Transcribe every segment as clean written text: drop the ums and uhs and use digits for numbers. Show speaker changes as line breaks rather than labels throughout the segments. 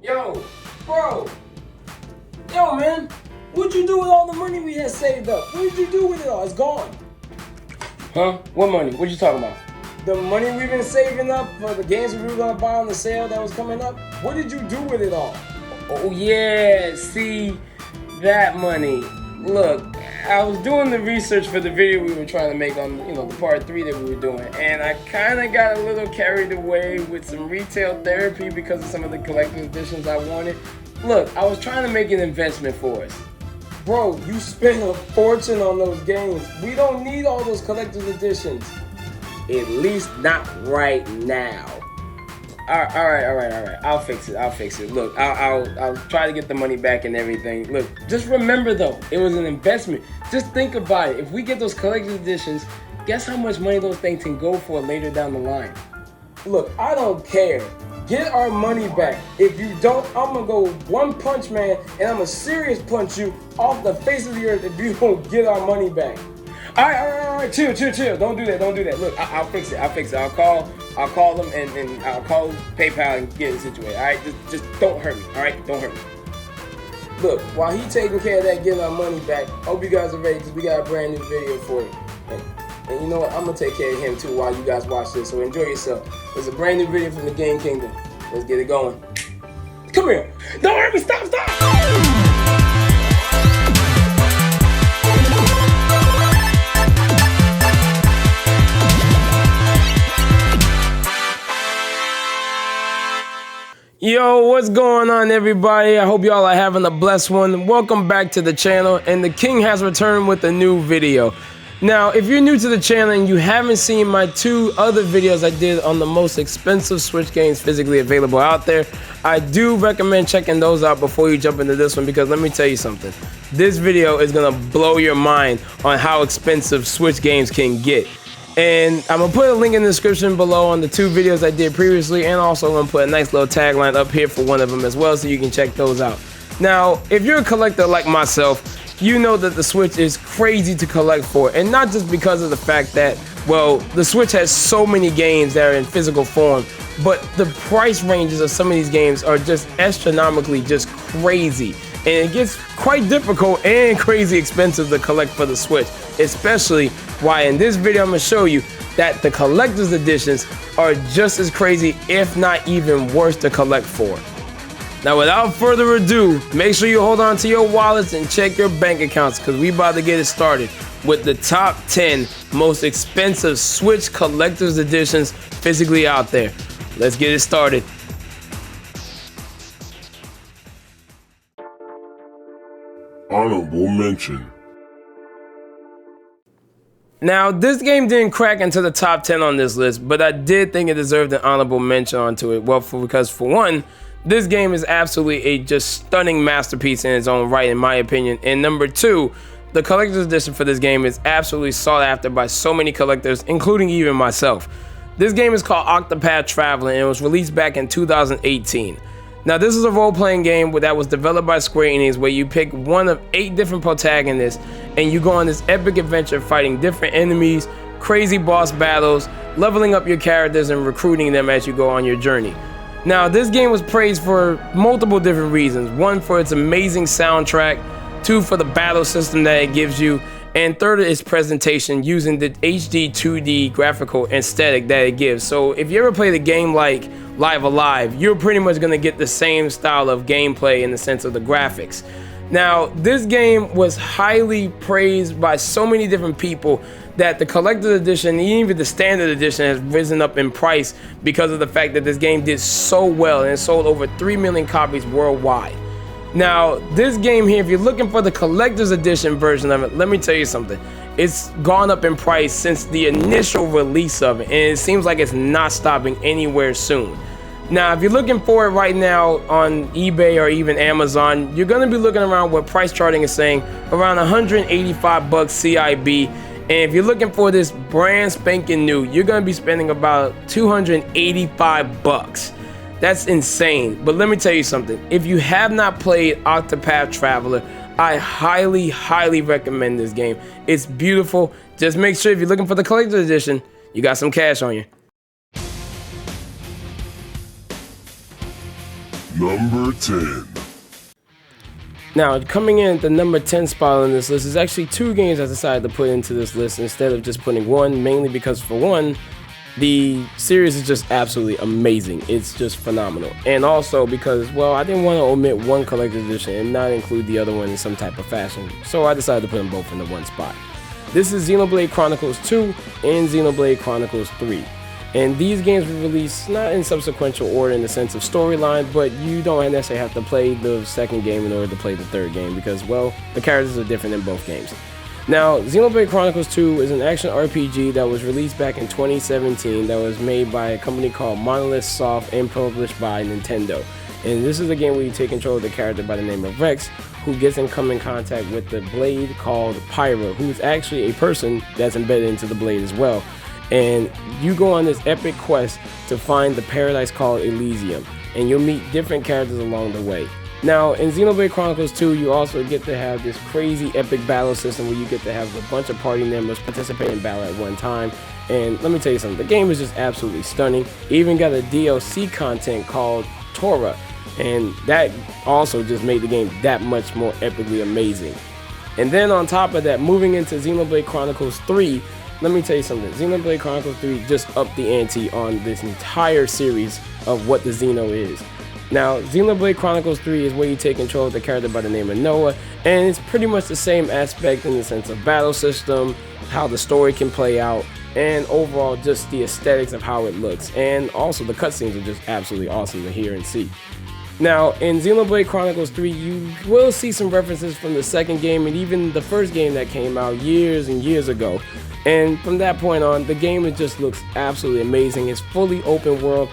Yo, bro. Yo, man. What'd you do with all the money we had saved up? What did you do with it all? It's gone.
Huh? What money? What you talking about?
The money we've been saving up for the games we were gonna buy on the sale that was coming up. What did you do with it all?
Oh yeah, see, that money. Look, I was doing the research for the video we were trying to make on, the part 3 that we were doing, and I kind of got a little carried away with some retail therapy because of some of the collector's editions I wanted. Look, I was trying to make an investment for us.
Bro, you spent a fortune on those games. We don't need all those collector's editions.
At least not right now. All right. I'll fix it. Look, I'll try to get the money back and everything. Look, just remember though, it was an investment. Just think about it. If we get those collector's editions, guess how much money those things can go for later down the line.
Look, I don't care. Get our money back. If you don't, I'm gonna go one punch man and I'm gonna serious punch you off the face of the earth if you don't get our money back.
All right. Chill. Don't do that. Look, I'll fix it. I'll call them and I'll call PayPal and get it situated. All right, just don't hurt me. All right, don't hurt me.
Look, while he taking care of that, getting our money back, hope you guys are ready because we got a brand new video for you. And you know what? I'm gonna take care of him too while you guys watch this. So enjoy yourself. There's a brand new video from the Game Kingdom. Let's get it going. Come here.
Don't hurt me. Stop. Yo, what's going on, everybody? I hope y'all are having a blessed one. Welcome back to the channel, and the King has returned with a new video. Now, if you're new to the channel and you haven't seen my 2 other videos I did on the most expensive Switch games physically available out there, I do recommend checking those out before you jump into this one, because let me tell you something. This video is gonna blow your mind on how expensive Switch games can get. And I'm gonna put a link in the description below on the 2 videos I did previously, and also I'm gonna put a nice little tagline up here for one of them as well, so you can check those out. Now, if you're a collector like myself, you know that the Switch is crazy to collect for, and not just because of the fact that, well, the Switch has so many games that are in physical form, but the price ranges of some of these games are just astronomically just crazy. And it gets quite difficult and crazy expensive to collect for the Switch, especially why in this video I'm going to show you that the collector's editions are just as crazy, if not even worse, to collect for. Now, without further ado, make sure you hold on to your wallets and check your bank accounts, because we about to get it started with the top 10 most expensive Switch collector's editions physically out there. Let's get it started.
Honorable mention.
Now, this game didn't crack into the top 10 on this list, but I did think it deserved an honorable mention onto it. Well, because for one, this game is absolutely a just stunning masterpiece in its own right, in my opinion. And number 2, the collector's edition for this game is absolutely sought after by so many collectors, including even myself. This game is called Octopath Traveler, and it was released back in 2018. Now, this is a role-playing game that was developed by Square Enix, where you pick one of 8 different protagonists and you go on this epic adventure fighting different enemies, crazy boss battles, leveling up your characters and recruiting them as you go on your journey. Now, this game was praised for multiple different reasons. 1, for its amazing soundtrack, 2, for the battle system that it gives you, and 3rd, its presentation using the HD 2D graphical aesthetic that it gives. So if you ever play the game like Live Alive, you're pretty much going to get the same style of gameplay in the sense of the graphics. Now, this game was highly praised by so many different people that the collector's edition, even the standard edition, has risen up in price because of the fact that this game did so well and it sold over 3 million copies worldwide. Now, this game here, if you're looking for the collector's edition version of it, let me tell you something. It's gone up in price since the initial release of it, and it seems like it's not stopping anywhere soon. Now, if you're looking for it right now on eBay or even Amazon, you're going to be looking around what price charting is saying, around 185 bucks CIB. And if you're looking for this brand spanking new, you're going to be spending about 285 bucks. That's insane. But let me tell you something. If you have not played Octopath Traveler, I highly recommend this game. It's beautiful. Just make sure if you're looking for the collector's edition, you got some cash on you.
Number 10.
Now, coming in at the number 10 spot on this list is actually two games I decided to put into this list instead of just putting one, mainly because for one, the series is just absolutely amazing. It's just phenomenal. And also because, well, I didn't want to omit one collector's edition and not include the other one in some type of fashion, so I decided to put them both in the one spot. This is Xenoblade Chronicles 2 and Xenoblade Chronicles 3. And these games were released not in subsequential order in the sense of storyline, but you don't necessarily have to play the second game in order to play the third game because, well, the characters are different in both games. Now, Xenoblade Chronicles 2 is an action RPG that was released back in 2017 that was made by a company called Monolith Soft and published by Nintendo. And this is a game where you take control of the character by the name of Rex, who gets in contact with the blade called Pyra, who is actually a person that's embedded into the blade as well. And you go on this epic quest to find the paradise called Elysium, and you'll meet different characters along the way. Now, in Xenoblade Chronicles 2, you also get to have this crazy epic battle system where you get to have a bunch of party members participate in battle at one time. And let me tell you something, the game is just absolutely stunning. It even got a DLC content called Tora, and that also just made the game that much more epically amazing. And then on top of that, moving into Xenoblade Chronicles 3, let me tell you something, Xenoblade Chronicles 3 just upped the ante on this entire series of what the Xeno is. Now, Xenoblade Chronicles 3 is where you take control of the character by the name of Noah, and it's pretty much the same aspect in the sense of battle system, how the story can play out, and overall just the aesthetics of how it looks. And also the cutscenes are just absolutely awesome to hear and see. Now, in Xenoblade Chronicles 3, you will see some references from the second game and even the first game that came out years and years ago. And from that point on, the game just looks absolutely amazing. It's fully open world,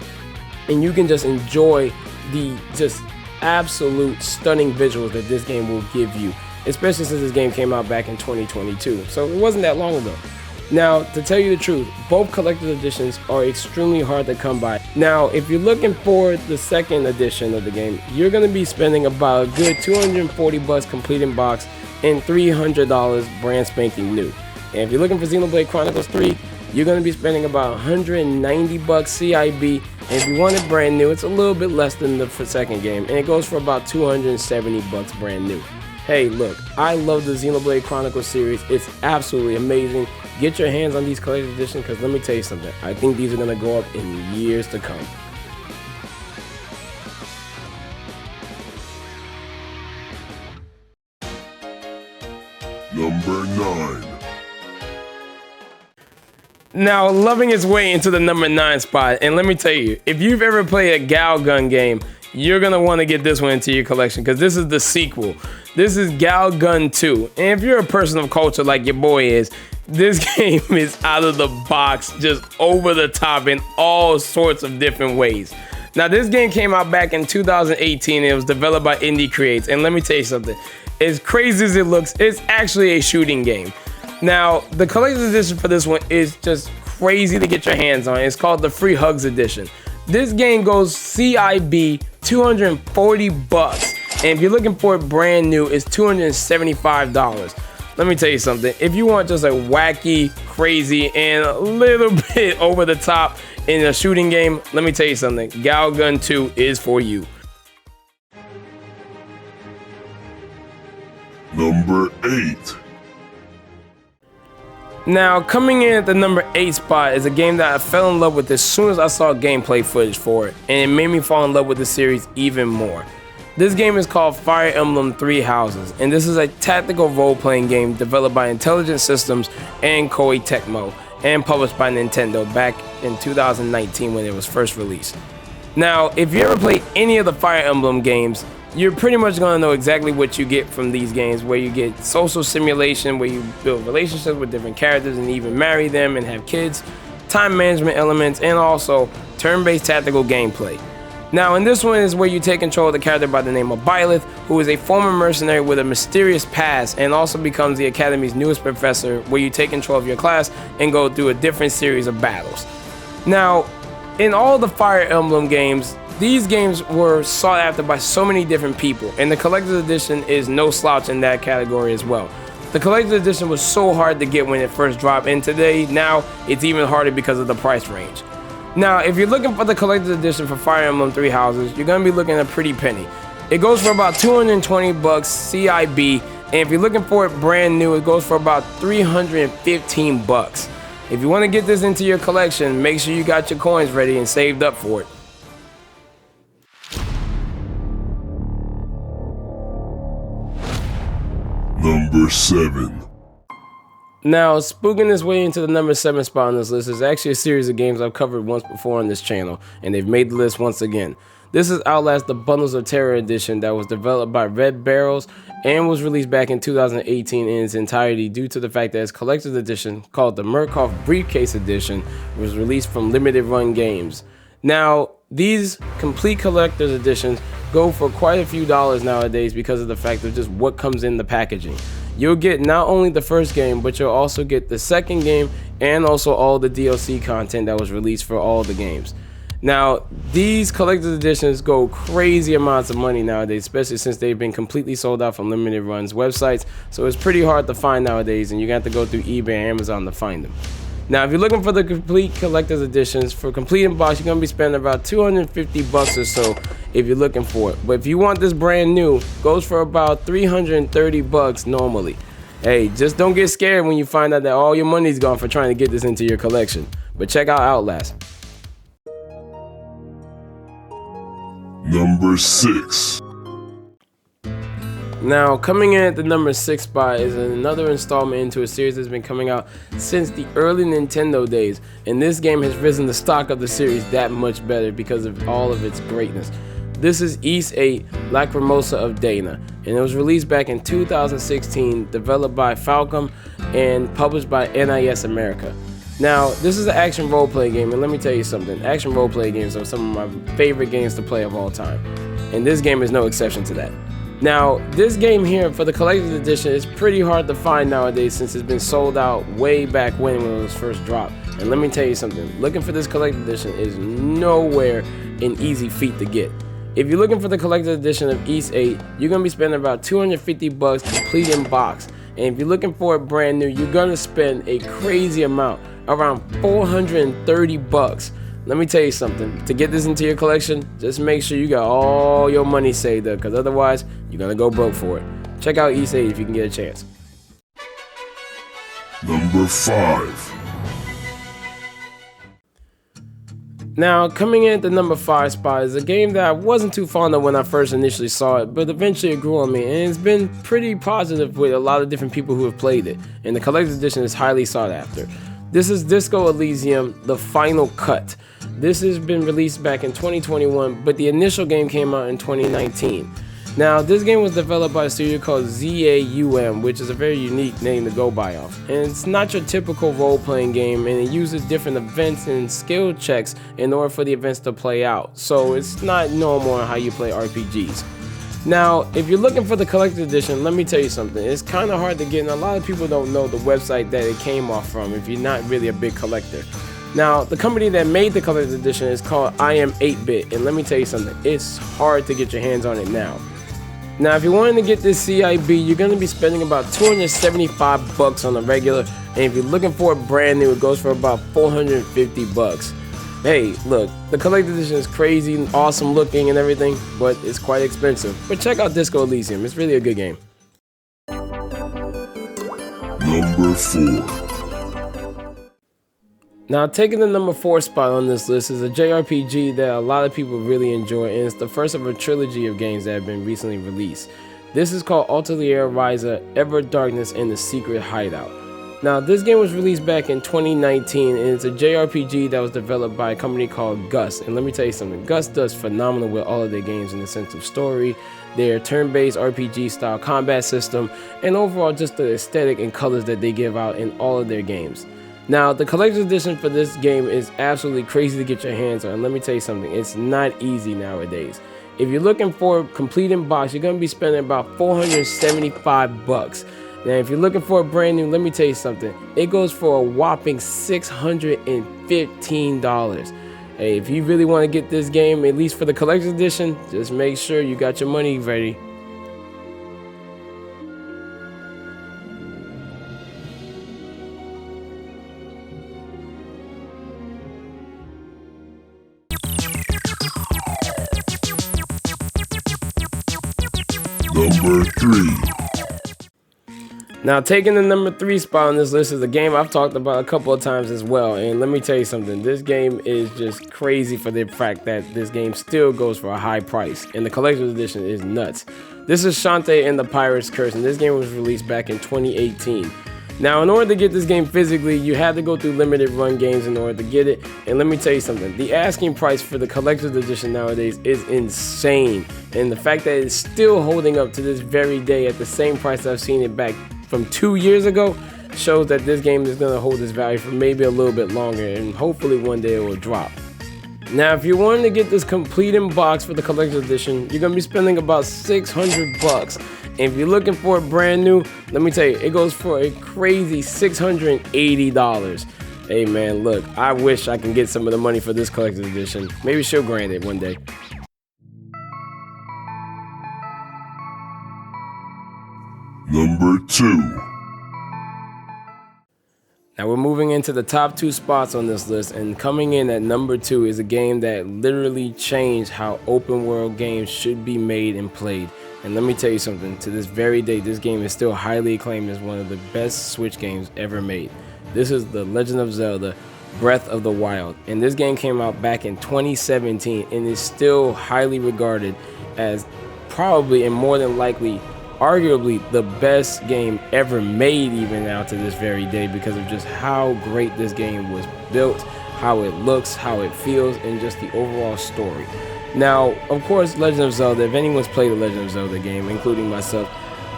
and you can just enjoy the just absolute stunning visuals that this game will give you, especially since this game came out back in 2022. So it wasn't that long ago. Now, to tell you the truth, both collector's editions are extremely hard to come by. Now, if you're looking for the second edition of the game, you're going to be spending about a good $240 complete in box and $300 brand spanking new. And if you're looking for Xenoblade Chronicles 3, you're going to be spending about $190 CIB. And if you want it brand new, it's a little bit less than the second game, and it goes for about $270 brand new. Hey, look, I love the Xenoblade Chronicles series. It's absolutely amazing. Get your hands on these collector's editions, because let me tell you something, I think these are going to go up in years to come.
Number 9.
Now, loving its way into the number 9 spot, and let me tell you, if you've ever played a Galgun game, you're going to want to get this one into your collection, because this is the sequel. This is Galgun 2, and if you're a person of culture like your boy is, this game is out of the box, just over the top in all sorts of different ways. Now, this game came out back in 2018, and it was developed by Indie Creates, and let me tell you something, as crazy as it looks, it's actually a shooting game. Now, the collector's edition for this one is just crazy to get your hands on. It's called the Free Hugs Edition. This game goes CIB $240, and if you're looking for it brand new, it's $275. Let me tell you something, if you want just a wacky, crazy, and a little bit over the top in a shooting game, let me tell you something, Galgun 2 is for you.
Number 8.
Now, coming in at the number 8 spot is a game that I fell in love with as soon as I saw gameplay footage for it, and it made me fall in love with the series even more. This game is called Fire Emblem Three Houses, and this is a tactical role-playing game developed by Intelligent Systems and Koei Tecmo, and published by Nintendo back in 2019 when it was first released. Now, if you ever played any of the Fire Emblem games, you're pretty much going to know exactly what you get from these games, where you get social simulation, where you build relationships with different characters and even marry them and have kids, time management elements, and also turn-based tactical gameplay. Now, in this one is where you take control of the character by the name of Byleth, who is a former mercenary with a mysterious past and also becomes the Academy's newest professor, where you take control of your class and go through a different series of battles. Now, in all the Fire Emblem games, these games were sought after by so many different people, and the collector's edition is no slouch in that category as well. The collector's edition was so hard to get when it first dropped, and today, now, it's even harder because of the price range. Now, if you're looking for the collector's edition for Fire Emblem Three Houses, you're gonna be looking at a pretty penny. It goes for about 220 bucks CIB, and if you're looking for it brand new, it goes for about 315 bucks. If you want to get this into your collection, make sure you got your coins ready and saved up for it.
Number 7.
Now, spooking this way into the number 7 spot on this list is actually a series of games I've covered once before on this channel, and they've made the list once again. This is Outlast the Bundles of Terror edition that was developed by Red Barrels and was released back in 2018 in its entirety due to the fact that its collector's edition, called the Murkoff Briefcase Edition, was released from Limited Run Games. Now, these complete collector's editions go for quite a few dollars nowadays because of the fact of just what comes in the packaging. You'll get not only the first game, but you'll also get the second game and also all the DLC content that was released for all the games. Now, these collector's editions go crazy amounts of money nowadays, especially since they've been completely sold out from Limited Run's websites, so it's pretty hard to find nowadays, and you're going to have to go through eBay and Amazon to find them. Now, if you're looking for the complete collector's editions, for complete in box, you're going to be spending about 250 bucks or so if you're looking for it. But if you want this brand new, goes for about 330 bucks normally. Hey, just don't get scared when you find out that all your money's gone for trying to get this into your collection. But check out Outlast.
Number 6.
Now, coming in at the number 6 spot is another installment into a series that's been coming out since the early Nintendo days, and this game has risen the stock of the series that much better because of all of its greatness. This is Ys 8 Lacrimosa of Dana, and it was released back in 2016, developed by Falcom and published by NIS America. Now, this is an action role-play game, and let me tell you something. Action role-play games are some of my favorite games to play of all time, and this game is no exception to that. Now, this game here for the collector's edition is pretty hard to find nowadays since it's been sold out way back when it was first dropped. And let me tell you something, looking for this collector's edition is nowhere an easy feat to get. If you're looking for the collector's edition of Ys 8, you're going to be spending about 250 bucks complete in box. And if you're looking for it brand new, you're going to spend a crazy amount, around 430 bucks. Let me tell you something, to get this into your collection, just make sure you got all your money saved up, because otherwise, you're going to go broke for it. Check out Ys 8 if you can get a chance.
Number 5.
Now, coming in at the number 5 spot is a game that I wasn't too fond of when I first initially saw it, but eventually it grew on me, and it's been pretty positive with a lot of different people who have played it, and the collector's edition is highly sought after. This is Disco Elysium, The Final Cut. This has been released back in 2021, but the initial game came out in 2019. Now, this game was developed by a studio called ZAUM, which is a very unique name to go by off. And it's not your typical role-playing game, and it uses different events and skill checks in order for the events to play out. So it's not normal on how you play RPGs. Now, if you're looking for the collector's edition, let me tell you something. It's kind of hard to get, and a lot of people don't know the website that it came off from if you're not really a big collector. Now, the company that made the collector's edition is called I Am 8-Bit, and let me tell you something. It's hard to get your hands on it now. Now, if you're wanting to get this CIB, you're going to be spending about 275 bucks on the regular, and if you're looking for it brand new, it goes for about 450 bucks. Hey, look, the collector's edition is crazy and awesome looking and everything, but it's quite expensive. But check out Disco Elysium, it's really a good game.
Number 4.
Now, taking the number 4 spot on this list is a JRPG that a lot of people really enjoy, and it's the first of a trilogy of games that have been recently released. This is called Atelier Ryza, Ever Darkness, and the Secret Hideout. Now, this game was released back in 2019, and it's a JRPG that was developed by a company called Gus. And let me tell you something, Gus does phenomenal with all of their games in the sense of story, their turn-based RPG style combat system, and overall just the aesthetic and colors that they give out in all of their games. Now, the collector's edition for this game is absolutely crazy to get your hands on. And let me tell you something, it's not easy nowadays. If you're looking for complete in box, you're going to be spending about 475 bucks. Now, if you're looking for a brand new, let me tell you something. It goes for a whopping $615. Hey, if you really want to get this game, at least for the collector's edition, just make sure you got your money ready.
Number 3.
Now, taking the number 3 spot on this list is a game I've talked about a couple of times as well. And let me tell you something, this game is just crazy for the fact that this game still goes for a high price. And the collector's edition is nuts. This is Shantae and the Pirate's Curse, and this game was released back in 2018. Now, in order to get this game physically, you had to go through limited run games in order to get it. And let me tell you something, the asking price for the collector's edition nowadays is insane. And the fact that it's still holding up to this very day at the same price I've seen it back from 2 years ago shows that this game is going to hold its value for maybe a little bit longer, and hopefully one day it will drop. Now, if you're wanting to get this complete in box for the collector's edition, you're going to be spending about $600. And if you're looking for it brand new, let me tell you, it goes for a crazy $680. Hey man, look, I wish I can get some of the money for this collector's edition. Maybe she'll grant it one day.
Number 2.
Now we're moving into the top 2 spots on this list, and coming in at number 2 is a game that literally changed how open world games should be made and played. And let me tell you something, to this very day, this game is still highly acclaimed as one of the best Switch games ever made. This is The Legend of Zelda: Breath of the Wild, and this game came out back in 2017 and is still highly regarded as probably and more than likely arguably the best game ever made even now to this very day, because of just how great this game was built, how it looks, how it feels, and just the overall story. Now, of course, Legend of Zelda, if anyone's played a Legend of Zelda game, including myself,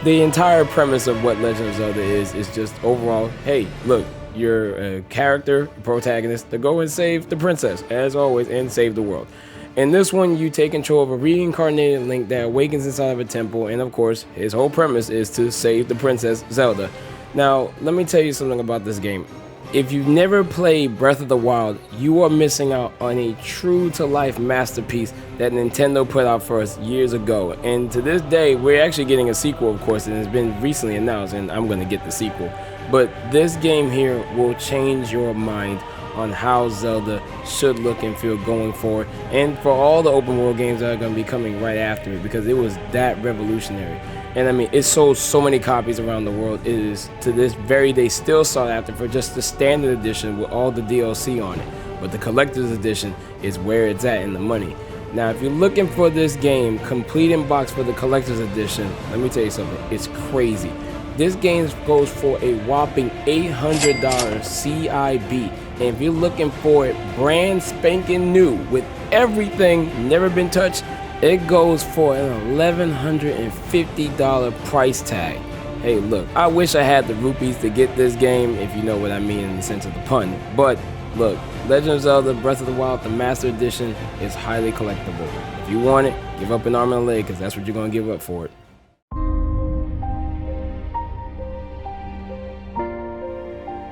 the entire premise of what Legend of Zelda is just overall, hey, look, you're a character, a protagonist, to go and save the princess, as always, and save the world. In this one, you take control of a reincarnated Link that awakens inside of a temple, and of course, his whole premise is to save the princess Zelda. Now, let me tell you something about this game. If you've never played Breath of the Wild, you are missing out on a true-to-life masterpiece that Nintendo put out for us years ago. And to this day, we're actually getting a sequel, of course, and it's been recently announced, and I'm going to get the sequel. But this game here will change your mind on how Zelda should look and feel going forward, and for all the open world games that are going to be coming right after it, because it was that revolutionary. And I mean, it sold so many copies around the world. It is to this very day still sought after for just the standard edition with all the DLC on it. But the collector's edition is where it's at in the money. Now, if you're looking for this game complete in box for the collector's edition, let me tell you something, it's crazy. This game goes for a whopping $800 CIB. And if you're looking for it brand spanking new with everything never been touched, it goes for an $1,150 price tag. Hey, look, I wish I had the rupees to get this game, if you know what I mean in the sense of the pun. But look, Legend of Zelda: Breath of the Wild, the Master Edition, is highly collectible. If you want it, give up an arm and a leg, because that's what you're going to give up for it.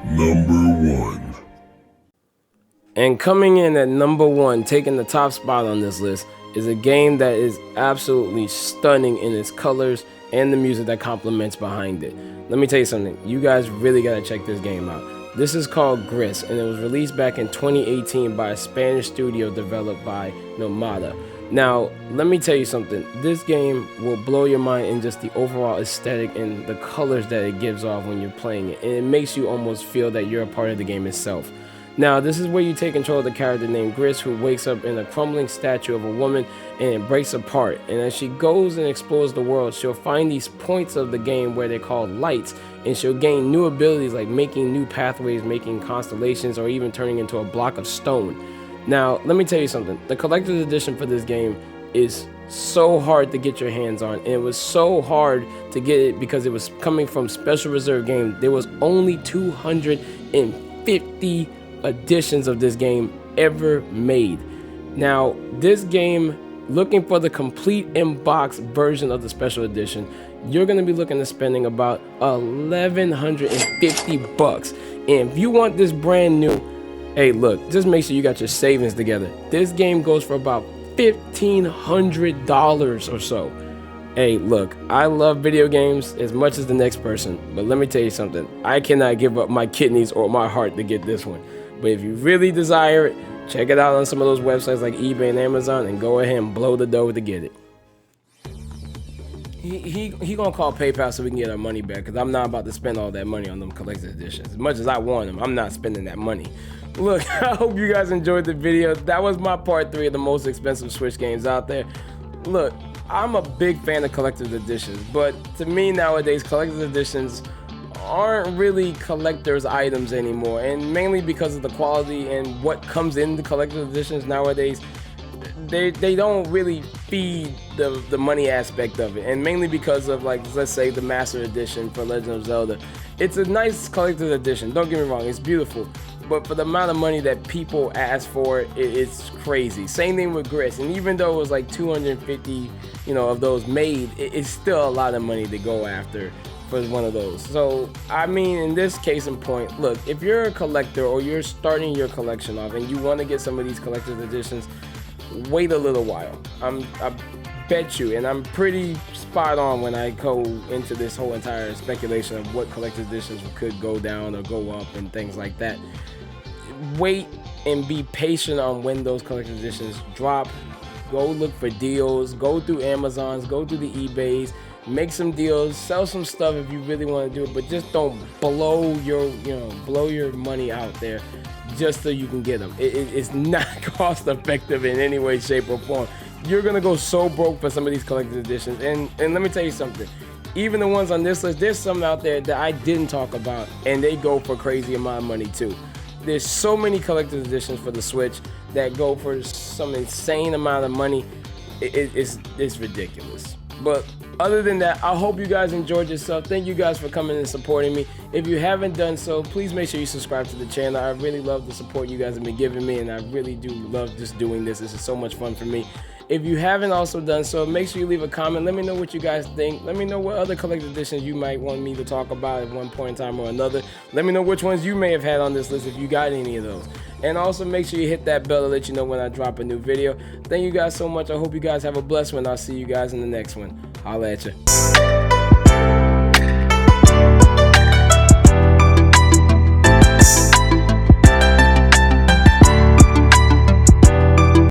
Number 1.
And coming in at number 1, taking the top spot on this list, is a game that is absolutely stunning in its colors and the music that complements behind it. Let me tell you something, you guys really gotta check this game out. This is called Gris, and it was released back in 2018 by a Spanish studio developed by Nomada. Now, let me tell you something, this game will blow your mind in just the overall aesthetic and the colors that it gives off when you're playing it, and it makes you almost feel that you're a part of the game itself. Now, this is where you take control of the character named Gris, who wakes up in a crumbling statue of a woman, and it breaks apart. And as she goes and explores the world, she'll find these points of the game where they're called lights, and she'll gain new abilities like making new pathways, making constellations, or even turning into a block of stone. Now, let me tell you something, the collector's edition for this game is so hard to get your hands on, and it was so hard to get it because it was coming from Special Reserve Games. There was only 250 editions of this game ever made. Now, this game, looking for the complete in-box version of the special edition, you're going to be looking at spending about $1,150. And if you want this brand new, hey, look, just make sure you got your savings together. This game goes for about $1,500 or so. Hey, look, I love video games as much as the next person, but let me tell you something, I cannot give up my kidneys or my heart to get this one. But if you really desire it, check it out on some of those websites like eBay and Amazon, and go ahead and blow the dough to get it. he gonna call PayPal so we can get our money back, because I'm not about to spend all that money on them collector's editions. As much as I want them, I'm not spending that money. Look, I hope you guys enjoyed the video. That was my part 3 of the most expensive Switch games out there. Look, I'm a big fan of collector's editions, but to me nowadays, collector's editions aren't really collector's items anymore, and mainly because of the quality and what comes in the collector's editions nowadays. They don't really feed the money aspect of it, and mainly because of, like, let's say the Master Edition for Legend of Zelda. It's a nice collector's edition, don't get me wrong, it's beautiful, but for the amount of money that people ask for, it's crazy. Same thing with Grist, and even though it was like 250, of those made, it's still a lot of money to go after for one of those. So I mean, in this case in point, look, if you're a collector or you're starting your collection off and you want to get some of these collector's editions, wait a little while. I bet you, and I'm pretty spot on when I go into this whole entire speculation of what collector's editions could go down or go up and things like that. Wait and be patient on when those collector's editions drop. Go look for deals, go through Amazons, go through the eBays, make some deals, sell some stuff if you really want to do it, but just don't blow your money out there just so you can get them. It's not cost effective in any way, shape, or form. You're gonna go so broke for some of these collector's editions, and let me tell you something. Even the ones on this list, there's some out there that I didn't talk about, and they go for crazy amount of money too. There's so many collector's editions for the Switch that go for some insane amount of money. It's ridiculous. But other than that, I hope you guys enjoyed yourself. Thank you guys for coming and supporting me. If you haven't done so, please make sure you subscribe to the channel. I really love the support you guys have been giving me, and I really do love just doing this. This is so much fun for me. If you haven't also done so, make sure you leave a comment. Let me know what you guys think. Let me know what other collector's editions you might want me to talk about at one point in time or another. Let me know which ones you may have had on this list if you got any of those. And also make sure you hit that bell to let you know when I drop a new video. Thank you guys so much. I hope you guys have a blessed one. I'll see you guys in the next one. Holla at ya.